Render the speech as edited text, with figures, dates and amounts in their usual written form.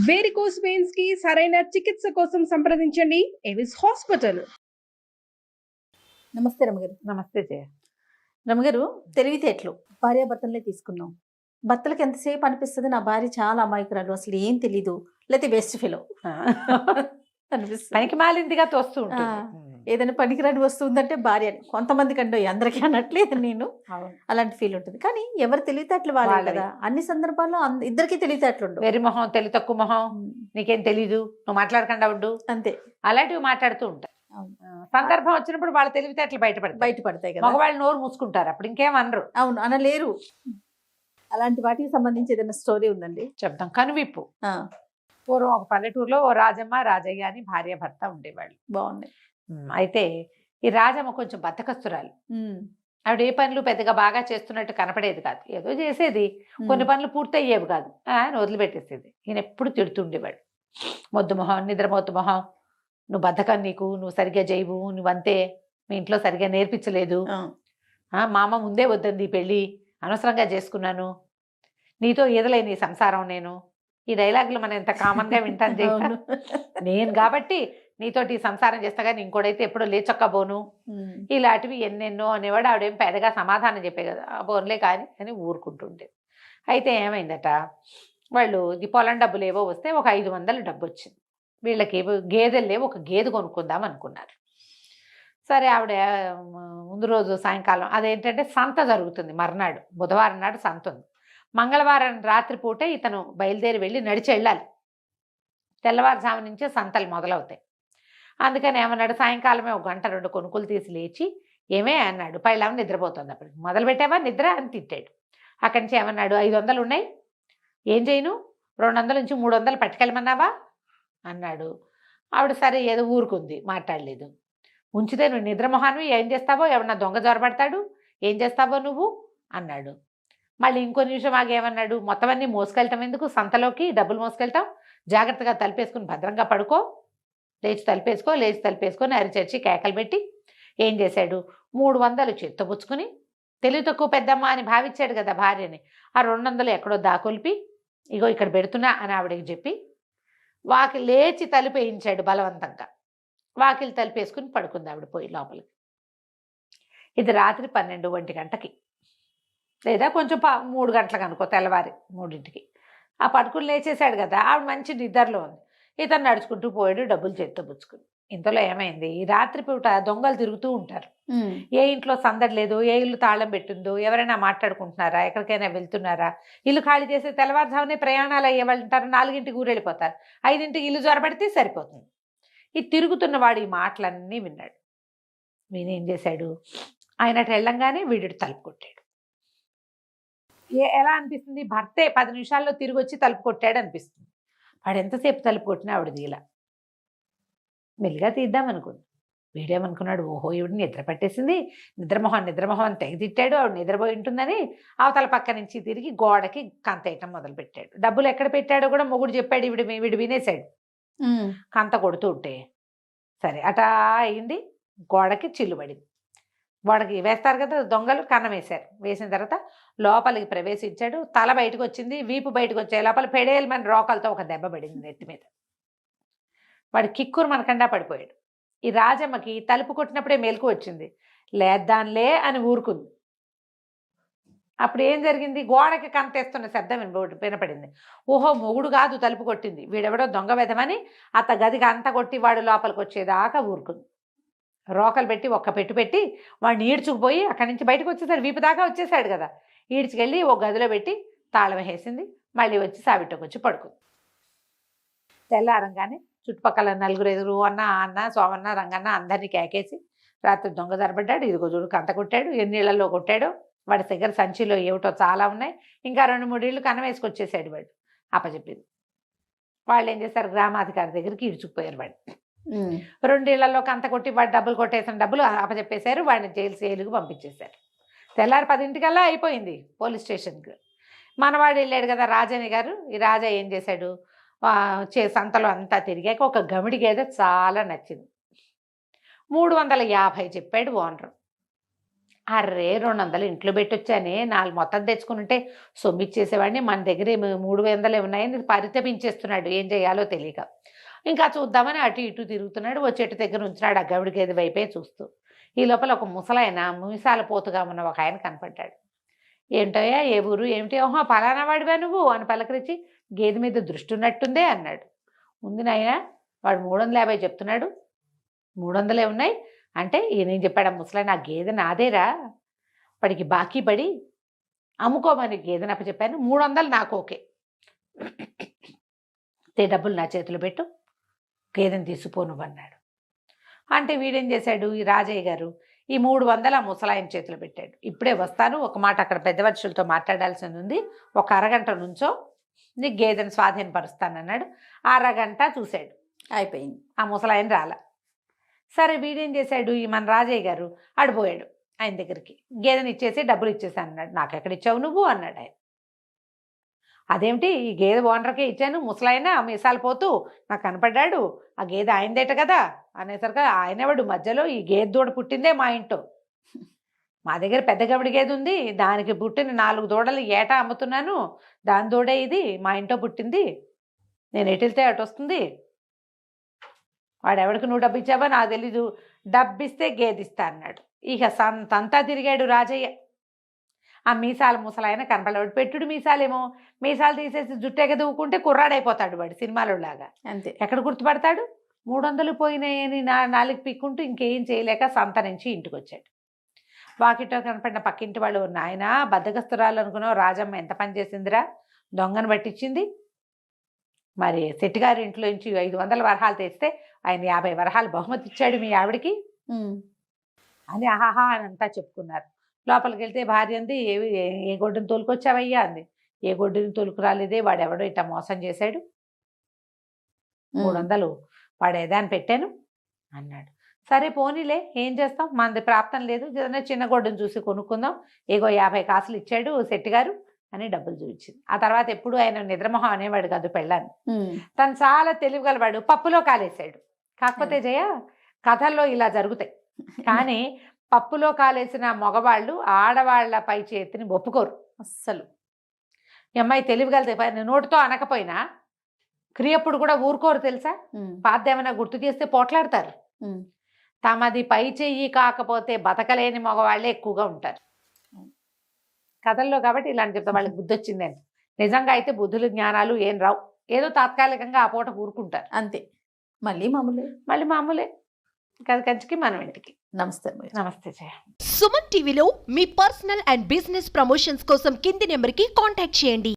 Varicose veins కి సరైన చికిత్స కోసం సంప్రదించండి ఎవిస్ హాస్పిటల్. నమస్తే రమగారు. నమస్తే జయ. రమగారు, తెలివితేటలు భార్యాభర్తలనే తీసుకున్నాం. భర్తలకు ఎంతసేపు అనిపిస్తుంది నా భార్య చాలా అమాయకురాలు, అసలు ఏం తెలీదు, లేకపోతే బెస్ట్ ఫెలో అనిపిస్తుంది. పనికి మాలిందిగా తోస్తూ ఆ, ఉంటుంది. ఏదైనా పనికిరాని వస్తుందంటే భార్య అని. కొంతమంది కంటే అందరికీ అన్నట్లేదు నేను, అలాంటి ఫీల్ ఉంటుంది. కానీ ఎవరు తెలివితేటలు వాళ్ళే వాళ్ళవి. కదా. అన్ని సందర్భాల్లో ఇద్దరికి తెలివితేటలు ఉండవు. వెరి మొహం, తెలి తక్కువ మొహం, నీకేం తెలీదు, నువ్వు మాట్లాడకుండా ఉండు, అంతే. అలాంటివి మాట్లాడుతూ ఉంటారు. అవును. సందర్భం వచ్చినప్పుడు వాళ్ళ తెలివితేటలు బయటపడతాయి కదా. మగవాళ్ళు నోరు మూసుకుంటారు, అప్పుడు ఇంకేం అనరు. అవును, అనలేరు. అలాంటి వాటికి సంబంధించి ఏదైనా స్టోరీ ఉందండి? చెప్తాం. కనువిప్పు. పూర్వం ఒక పల్లెటూరులో ఓ రాజమ్మ రాజయ్య అని భార్య భర్త ఉండేవాళ్ళు. బాగున్నాయి. అయితే ఈ రాజమ్మ కొంచెం బద్ధకస్తురాలు. ఆవిడ ఏ పనులు పెద్దగా బాగా చేస్తున్నట్టు కనపడేది కాదు, ఏదో చేసేది, కొన్ని పనులు పూర్తి అయ్యేవి కాదు, ఆయన వదిలిపెట్టేసేది. ఈయన ఎప్పుడు తిడుతుండేవాడు. మొద్దు మొహం, నిద్రమొద్దు మొహం, నువ్వు బద్ధకం, నీకు నువ్వు సరిగ్గా చేయవు, నువ్వంతే, మీ ఇంట్లో సరిగ్గా నేర్పించలేదు, మా అమ్మ ముందే వద్దంది పెళ్ళి, అనవసరంగా చేసుకున్నాను, నీతో ఈదలేని సంసారం నేను. ఈ డైలాగులు మనం ఎంత కామన్గా వింటాను చేయ. నేను కాబట్టి నీతోటి సంసారం చేస్తా కానీ ఇంకోటైతే ఎప్పుడో లేచొక్కబోను, ఇలాంటివి ఎన్నెన్నో అనేవాడు. ఆవిడేం పెద్దగా సమాధానం చెప్పే కదా, బోన్లే కానీ అని ఊరుకుంటుండే. అయితే ఏమైందట, వాళ్ళు ఈ పొలం డబ్బులు ఏవో వస్తే ఒక 500 డబ్బు వచ్చింది. వీళ్ళకి గేదెలు లేవు, ఒక గేదె కొనుక్కుందాం అనుకున్నారు. సరే, ఆవిడ ముందు రోజు సాయంకాలం, అదేంటంటే సంత జరుగుతుంది మర్నాడు, బుధవారం నాడు సంత ఉంది. మంగళవారం రాత్రిపూటే ఇతను బయలుదేరి వెళ్ళి నడిచి వెళ్ళాలి. తెల్లవారుజాము నుంచే సంతలు మొదలవుతాయి. అందుకని ఏమన్నాడు, సాయంకాలమే 1 గంట 2 కొనుక్కులు తీసి లేచి, ఏమే అన్నాడు, పైలామ నిద్రపోతుంది. అప్పటికి మొదలు పెట్టావా నిద్ర అని తిట్టాడు. అక్కడి నుంచి ఏమన్నాడు, 500 ఉన్నాయి, ఏం చేయను, 200 నుంచి 300 పట్టుకెళ్ళమన్నావా అన్నాడు. ఆవిడ సరే ఏదో ఊరుకుంది, మాట్లాడలేదు. ఉంచితే నువ్వు నిద్రమొహాన్ని ఏం చేస్తావో, ఎవరన్నా దొంగ జొరబడతాడు, ఏం చేస్తావో నువ్వు అన్నాడు. మళ్ళీ ఇంకో నిమిషం ఆగేమన్నాడు, మొత్తం అన్నీ మోసుకెళ్తాం ఎందుకు, సంతలోకి డబ్బులు మోసుకెళ్తాం, జాగ్రత్తగా తలుపేసుకుని భద్రంగా పడుకో, లేచి తలుపేసుకొని అరిచర్చి కేకలు పెట్టి ఏం చేశాడు, 300 చేత్తబుచ్చుకుని, తెలివి తక్కువ పెద్దమ్మ అని భావించాడు కదా భార్యని, ఆ 200 ఎక్కడో దాకొల్పి, ఇగో ఇక్కడ పెడుతున్నా అని ఆవిడకి చెప్పి వాకిలి లేచి తలుపేయించాడు బలవంతంగా. వాకిలి తలుపేసుకుని పడుకుంది ఆవిడ పోయి లోపలికి. ఇది రాత్రి 12-1 గంటకి, లేదా కొంచెం 3 గంటలకు అనుకో, తెల్లవారి 3ంటికి. ఆ పడుకుని లేచేశాడు కదా, ఆవిడ మంచి నిద్రలో ఉంది. ఇతను నడుచుకుంటూ పోయాడు డబ్బులు చేత్తో పుచ్చుకుని. ఇంతలో ఏమైంది, ఈ రాత్రిపూట దొంగలు తిరుగుతూ ఉంటారు. ఏ ఇంట్లో సందడి లేదు, ఏ ఇల్లు తాళం పెట్టిందో, ఎవరైనా మాట్లాడుకుంటున్నారా, ఎక్కడికైనా వెళ్తున్నారా, ఇల్లు ఖాళీ చేసి తెల్లవారుజామునే ప్రయాణాలు అయ్యే వాళ్ళు ఉంటారు, 4ంటికి ఊరెళ్ళిపోతారు, 5ంటికి ఇల్లు జ్వరబడితే సరిపోతుంది. ఈ తిరుగుతున్నవాడు ఈ మాటలన్నీ విన్నాడు. విని ఏం చేశాడు, ఆయన అటు వెళ్ళంగానే వీడు తలుపు కొట్టాడు. ఎలా అనిపిస్తుంది, భర్తే 10 నిమిషాల్లో తిరిగి వచ్చి తలుపు కొట్టాడు అనిపిస్తుంది. వాడు ఎంతసేపు తలుపు కొట్టినా ఆవిడ తీలా. మెల్లిగా తీద్దామనుకుంది. వీడేమనుకున్నాడు, ఓహో ఈవిడ నిద్ర పట్టేసింది, నిద్రమొహం అని తెగ తిట్టాడు, ఆవిడ నిద్రపోయి ఉంటుందని అవతల పక్క నుంచి తిరిగి గోడకి కంతేయటం మొదలుపెట్టాడు. డబ్బులు ఎక్కడ పెట్టాడో కూడా మొగుడు చెప్పాడు, వీడు వినేశాడు. కంత కొడుతూ ఉంటే సరే అటా అయింది, గోడకి చిల్లు పడింది. గోడకి వేస్తారు కదా దొంగలు, కన్నం వేశారు. వేసిన తర్వాత లోపలికి ప్రవేశించాడు. తల బయటకు వచ్చింది, వీపు బయటకు వచ్చాయి. లోపల పెడేలమని రోకలతో ఒక దెబ్బ పడింది నెత్తి మీద. వాడు కిక్కురు మనకండా పడిపోయాడు. ఈ రాజమ్మకి తలుపు కొట్టినప్పుడే మెలకు వచ్చింది, లేద్దాన్లే అని ఊరుకుంది. అప్పుడు ఏం జరిగింది, గోడకి కంతేస్తున్న శబ్దం వినపడింది. ఓహో మొగుడు కాదు తలుపు కొట్టింది, వీడెవడో దొంగ వెధమని అత్త గదికి అంత కొట్టి వాడు లోపలికి వచ్చేదాకా ఊరుకుంది. రోకలు పెట్టి ఒక్క పెట్టి వాడిని ఈడ్చుకుపోయి అక్కడి నుంచి బయటకు వచ్చేసాడు. వీపు దాకా వచ్చేసాడు కదా, ఈడ్చుకెళ్ళి ఒక గదిలో పెట్టి తాళం వేసింది. మళ్ళీ వచ్చి సావిటకు వచ్చి పడుకుంది. తెల్లారంగానే చుట్టుపక్కల 4 అన్న సోమన్న రంగన్న అందరినీ కేకేసి, రాత్రి దొంగ జరబడ్డాడు, ఇదిగో చూడు కంత కొట్టాడు, ఎన్నిళ్లలో కొట్టాడో, వాడి దగ్గర సంచిలో ఏమిటో చాలా ఉన్నాయి, ఇంకా 2-3 ఇళ్ళు కన్నం వేసుకొచ్చేసాడు. వాడు అప్పచెప్పింది. వాళ్ళు ఏం చేశారు, గ్రామాధికారి దగ్గరికి ఈడ్చుకుపోయారు. వాడు 2 ఇళ్లలో కంత కొట్టి వాడు డబ్బులు కొట్టేసిన డబ్బులు అప్పచెప్పేశారు. వాడిని జైలుకి పంపించేశారు. తెల్లారి 10ంటికల్లా అయిపోయింది పోలీస్ స్టేషన్కి. మనవాడు వెళ్ళాడు కదా రాజని గారు. ఈ రాజా ఏం చేశాడు, సంతలో అంతా తిరిగాక ఒక గమిడి గేదె చాలా నచ్చింది. 350 చెప్పాడు ఓనరు. అర్రే 200 ఇంట్లో పెట్టొచ్చానే 4 మొత్తం తెచ్చుకుని ఉంటే సొమ్మిచ్చేసేవాడిని. మన దగ్గర 300 ఉన్నాయని పరితపించేస్తున్నాడు ఏం చేయాలో తెలియక. ఇంకా చూద్దామని అటు ఇటు తిరుగుతున్నాడు. ఓ చెట్టు దగ్గర ఉంచినాడు ఆ గవిడి గేదె వైపే చూస్తూ. ఈ లోపల ఒక ముసలాయన మీసాల పోతుగా ఉన్న ఒక ఆయన కనపడ్డాడు. ఏంటయ్యా ఏ ఊరు ఏమిటి? ఓహో పలానా వాడివా నువ్వు అని పలకరించి గేదె మీద దృష్టి ఉన్నట్టుందే అన్నాడు. ఉంది నాయన వాడు 350 చెప్తున్నాడు. 300 ఉన్నాయి అంటే ఈయనేం చెప్పాడు ఆ ముసలాయన, ఆ గేదె నాదేరా, వాడికి బాకీ పడి అమ్ముకోమని గేదెని అప్పచెప్పాను. 300 నాకు ఓకే, డబ్బులు నా చేతిలో పెట్టు, గేదెని తీసుకుపోను అన్నాడు. అంటే వీడేం చేశాడు ఈ రాజయ్య గారు, ఈ 300 ఆ ముసలాయన చేతిలో పెట్టాడు. ఇప్పుడే వస్తాను, ఒక మాట అక్కడ పెద్ద మనుషులతో మాట్లాడాల్సింది ఉంది, ఒక అరగంట నుంచో నీకు గేదెని స్వాధీనపరుస్తానన్నాడు. అరగంట చూశాడు, అయిపోయింది. ఆ ముసలాయన రాల. సరే వీడేం చేశాడు ఈ మన రాజయ్య గారు ఆడిపోయాడు ఆయన దగ్గరికి. గేదెని ఇచ్చేసి డబ్బులు ఇచ్చేసాను అన్నాడు. నాకు ఎక్కడ ఇచ్చావు నువ్వు అన్నాడు ఆయన. అదేమిటి ఈ గేదె ఓనర్కే ఇచ్చాను, ముసలాయన మీసాలు పోతూ నాకు కనపడ్డాడు, ఆ గేదె ఆయనదేట కదా అనేసరికి ఆయనవాడు మధ్యలో ఈ గేదె దూడ పుట్టిందే మా ఇంట్లో, మా దగ్గర పెద్ద గవిడి గేదె ఉంది, దానికి పుట్టిన 4 దూడలు ఏటా అమ్ముతున్నాను, దాని దూడే ఇది మా ఇంట్లో పుట్టింది, నేను ఎటు వెళ్తే అటు వస్తుంది, వాడెవడికి నువ్వు డబ్బు ఇచ్చావా నాకు తెలీదు, డబ్బిస్తే గేదిస్తా అన్నాడు. ఇక సంతంతా తిరిగాడు రాజయ్య. ఆ మీసాల ముసలాయన కనపడవాడు. పెట్టుడు మీసాలేమో, మీసాలు తీసేసి జుట్టెగ దూకుంటే కుర్రాడైపోతాడు వాడు సినిమాలో లాగా. అంతే. ఎక్కడ గుర్తుపడతాడు? 300 పోయినాయని నాలుగు పిక్కుంటూ ఇంకేం చేయలేక సంత నుంచి ఇంటికి వచ్చాడు. వాకిట్లో కనపడిన పక్కింటి వాళ్ళు, నాయన బద్దకస్తురాలు అనుకున్నావు, రాజమ్మ ఎంత పని చేసిందిరా, దొంగను పట్టించింది, మరి శెట్టిగారి ఇంట్లో నుంచి 500 వరహాలు తెస్తే ఆయన 50 వరహాలు బహుమతి ఇచ్చాడు మీ ఆవిడికి అని ఆహాహా అని అంతా చెప్పుకున్నారు. లోపలికి వెళ్తే భార్య అంది, ఏ గొడ్డుని తోలుకొచ్చావయ్యా అంది. ఏ గొడ్డుని తోలుకు రాలేదే, వాడెవడో ఇట్లా మోసం చేశాడు, 300 వాడు ఏదాన్ని పెట్టాను అన్నాడు. సరే పోనీలే ఏం చేస్తాం, మనది ప్రాప్తం లేదు, ఏదైనా చిన్న గొడ్డును చూసి కొనుక్కుందాం, ఏగో 50 కాసులు ఇచ్చాడు శెట్టిగారు అని డబ్బులు చూపించింది. ఆ తర్వాత ఎప్పుడు ఆయన నిద్రమొహం అనేవాడు కాదు పెళ్ళాన్ని. తను చాలా తెలివిగలవాడు, పప్పులో కాలేసాడు. కాకపోతే జయ కథల్లో ఇలా జరుగుతాయి, కానీ పప్పులో కాలేసిన మగవాళ్ళు ఆడవాళ్ల పై చేతిని ఒప్పుకోరు అస్సలు. ఈ అమ్మాయి తెలివిగలతే నోటితో అనకపోయినా క్రియప్పుడు కూడా ఊరుకోరు తెలుసా. పాదేమైనా గుర్తు చేస్తే పోట్లాడతారు. తమది పై చెయ్యి కాకపోతే బతకలేని మగవాళ్లే ఎక్కువగా ఉంటారు కథల్లో. కాబట్టి ఇలాంటి చెప్తా వాళ్ళకి బుద్ధి వచ్చిందని. నిజంగా అయితే బుద్ధులు జ్ఞానాలు ఏం రావు, ఏదో తాత్కాలికంగా ఆ పూట ఊరుకుంటారు అంతే. మళ్ళీ మామూలే కంచికి మనం ఇంటికి. నమస్తే. నమస్తే జయ. సుమన్ టీవీలో మీ పర్సనల్ అండ్ బిజినెస్ ప్రమోషన్స్ కోసం కింది నెంబర్కి కాంటాక్ట్ చేయండి.